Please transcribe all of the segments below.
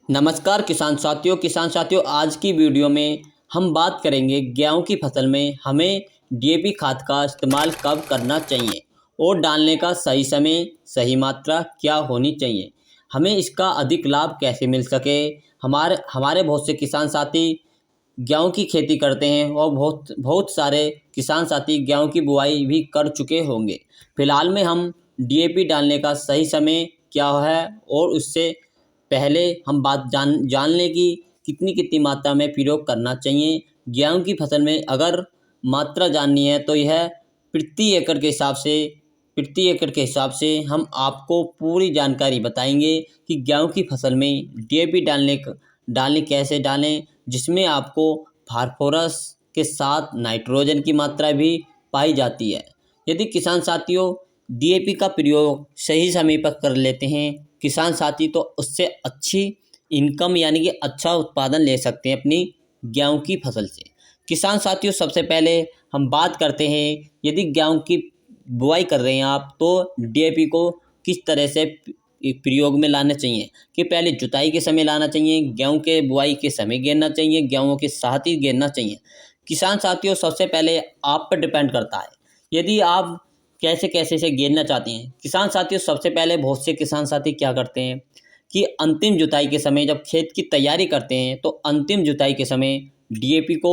नमस्कार किसान साथियों आज की वीडियो में हम बात करेंगे गेहूं की फसल में हमें डीएपी खाद का इस्तेमाल कब करना चाहिए और डालने का सही समय सही मात्रा क्या होनी चाहिए। हमें इसका अधिक लाभ कैसे मिल सके। हमारे हमारे बहुत से किसान साथी गेहूं की खेती करते हैं और बहुत बहुत सारे किसान साथी गेहूं की बुआई भी कर चुके होंगे। फिलहाल में हम डीएपी डालने का सही समय क्या है और उससे पहले हम बात जान लें कि कितनी कितनी मात्रा में प्रयोग करना चाहिए। गेहूं की फसल में अगर मात्रा जाननी है तो यह प्रति एकड़ के हिसाब से हम आपको पूरी जानकारी बताएंगे कि गेहूं की फसल में डीएपी डालने कैसे डालें, जिसमें आपको फास्फोरस के साथ नाइट्रोजन की मात्रा भी पाई जाती है। यदि किसान साथियों डीएपी का प्रयोग सही समय पर कर लेते हैं किसान साथी, तो उससे अच्छी इनकम यानी कि अच्छा उत्पादन ले सकते हैं अपनी गेहूं की फसल से। किसान साथियों सबसे पहले हम बात करते हैं, यदि गेहूं की बुआई कर रहे हैं आप तो डीएपी को किस तरह से प्रयोग में लाना चाहिए कि पहले जुताई के समय लाना चाहिए, गेहूं के बुआई के समय गेरना चाहिए, गेहूं के साथ ही गेरना चाहिए। किसान साथियों सबसे पहले आप पर डिपेंड करता है यदि आप कैसे कैसे से गेरना चाहते हैं। किसान साथियों सबसे पहले बहुत से किसान साथी क्या करते हैं कि अंतिम जुताई के समय जब खेत की तैयारी करते हैं तो अंतिम जुताई के समय डीएपी को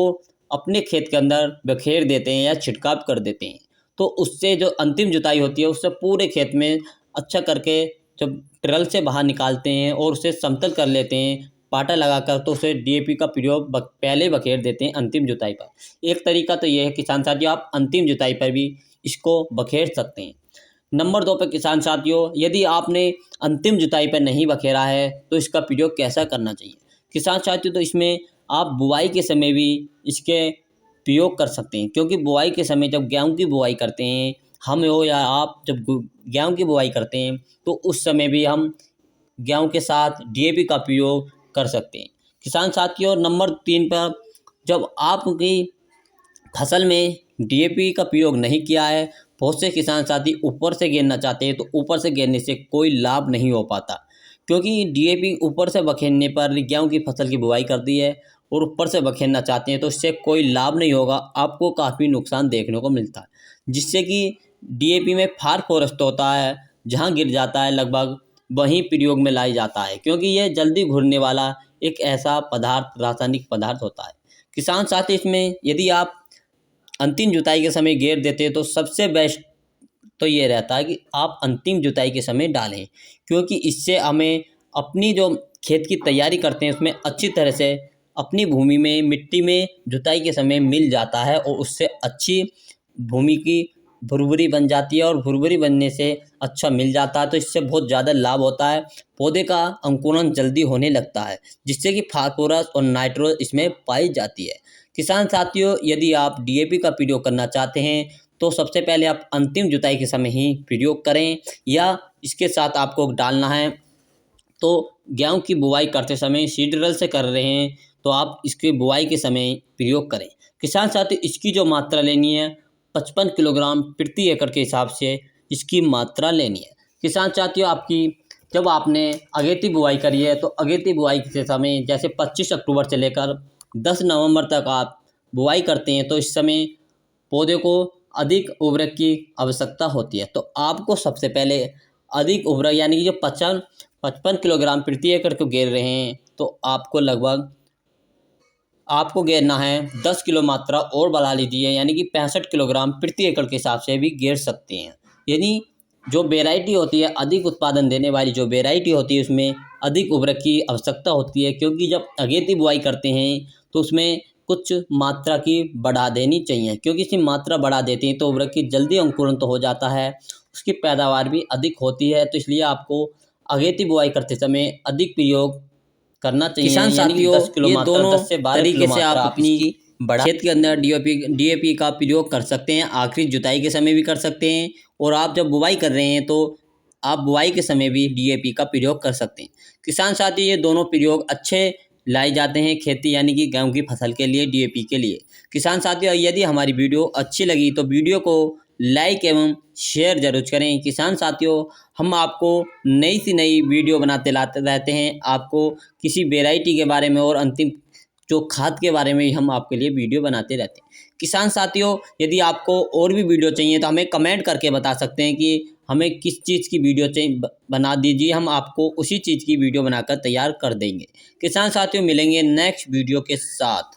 अपने खेत के अंदर बखेर देते हैं या छिड़काव कर देते हैं। तो उससे जो अंतिम जुताई होती है उससे पूरे खेत में अच्छा करके जब ट्रल से बाहर निकालते हैं और उसे समतल कर लेते हैं पाटा लगाकर, तो उसे डीएपी का प्रयोग पहले बखेर देते हैं अंतिम जुताई पर। एक तरीका तो ये है किसान साथियों, आप अंतिम जुताई पर भी इसको बखेर सकते हैं। नंबर 2 पे किसान साथियों, यदि आपने अंतिम जुताई पर नहीं बखेरा है तो इसका प्रयोग कैसा करना चाहिए। किसान साथियों तो इसमें आप बुआई के समय भी इसके प्रयोग कर सकते हैं, क्योंकि बुआई के समय जब गेहूं की बुआई करते हैं हम हो या आप, जब गेहूं की बुआई करते हैं तो उस समय भी हम गेहूं के साथ डीएपी का प्रयोग कर सकते हैं। किसान साथियों नंबर 3 पर, जब आपकी फसल में डीएपी का प्रयोग नहीं किया है, बहुत से किसान साथी ऊपर से गेरना चाहते हैं तो ऊपर से गेरने से कोई लाभ नहीं हो पाता, क्योंकि डीएपी ऊपर से बखेरने पर गेहूं की फसल की बुआई करती है और ऊपर से बखेरना चाहते हैं तो इससे कोई लाभ नहीं होगा, आपको काफ़ी नुकसान देखने को मिलता है। जिससे कि डीएपी में फास्फोरस तो होता है, जहां गिर जाता है लगभग वहीं प्रयोग में लाई जाता है, क्योंकि यह जल्दी घुलने वाला एक ऐसा पदार्थ रासायनिक पदार्थ होता है। किसान साथी इसमें यदि आप अंतिम जुताई के समय गेर देते हैं तो सबसे बेस्ट तो ये रहता है कि आप अंतिम जुताई के समय डालें, क्योंकि इससे हमें अपनी जो खेत की तैयारी करते हैं उसमें अच्छी तरह से अपनी भूमि में मिट्टी में जुताई के समय मिल जाता है और उससे अच्छी भूमि की भुरभुरी बन जाती है और भुरभुरी बनने से अच्छा मिल जाता है, तो इससे बहुत ज़्यादा लाभ होता है। पौधे का अंकुरण जल्दी होने लगता है, जिससे कि फास्फोरस और नाइट्रोजन इसमें पाई जाती है। किसान साथियों यदि आप डीएपी का प्रयोग करना चाहते हैं तो सबसे पहले आप अंतिम जुताई के समय ही प्रयोग करें, या इसके साथ आपको डालना है तो गेहूं की बुआई करते समय सीड ड्रिल से कर रहे हैं तो आप इसकी बुआई के समय प्रयोग करें। किसान साथी इसकी जो मात्रा लेनी है 55 किलोग्राम प्रति एकड़ के हिसाब से इसकी मात्रा लेनी है। किसान साथियों आपकी जब आपने अगेती बुआई करी है तो अगेती बुआई के समय जैसे 25 अक्टूबर से लेकर 10 नवंबर तक आप बुआई करते हैं तो इस समय पौधे को अधिक उर्वरक की आवश्यकता होती है। तो आपको सबसे पहले अधिक उर्वरक यानी कि जो 55 किलोग्राम प्रति एकड़ को घेर रहे हैं तो आपको लगभग आपको घेरना है 10 किलो मात्रा और बढ़ा लीजिए, यानी कि 65 किलोग्राम प्रति एकड़ के हिसाब से भी घेर सकते हैं। यानी जो वेराइटी होती है अधिक उत्पादन देने वाली जो वेराइटी होती है उसमें अधिक उर्वरक की आवश्यकता होती है, क्योंकि जब अगेती बुआई करते हैं तो उसमें कुछ मात्रा की बढ़ा देनी चाहिए, क्योंकि इसकी मात्रा बढ़ा देती हैं तो उर्वरक की जल्दी अंकुरण तो हो जाता है, उसकी पैदावार भी अधिक होती है। तो इसलिए आपको अगेती बुआई करते समय अधिक प्रयोग करना चाहिए। किसान यानी कि साथियों 10 किलो ये मात्रा दोनों 10 से 12 किलो तरीके से मात्रा आप आप अपनी इसकी बढ़ा खेत के अंदर डीएपी का प्रयोग कर सकते हैं। आखिरी जुताई के समय भी कर सकते हैं और आप जब बुवाई कर रहे हैं तो आप बुवाई के समय भी डीएपी का प्रयोग कर सकते हैं। किसान साथी ये दोनों प्रयोग अच्छे लाए जाते हैं खेती यानी कि गेहूं की फसल के लिए, डीएपी के लिए। किसान साथियों यदि हमारी वीडियो अच्छी लगी तो वीडियो को लाइक एवं शेयर जरूर करें। किसान साथियों, हम आपको नई से नई वीडियो बनाते लाते रहते हैं। आपको किसी वेराइटी के बारे में और अंतिम जो खाद के बारे में हम आपके लिए वीडियो बनाते रहते हैं। किसान साथियों, यदि आपको और भी वीडियो चाहिए तो हमें कमेंट करके बता सकते हैं कि हमें किस चीज़ की वीडियो चाहिए, बना दीजिए, हम आपको उसी चीज़ की वीडियो बनाकर तैयार कर देंगे। किसान साथियों, मिलेंगे नेक्स्ट वीडियो के साथ।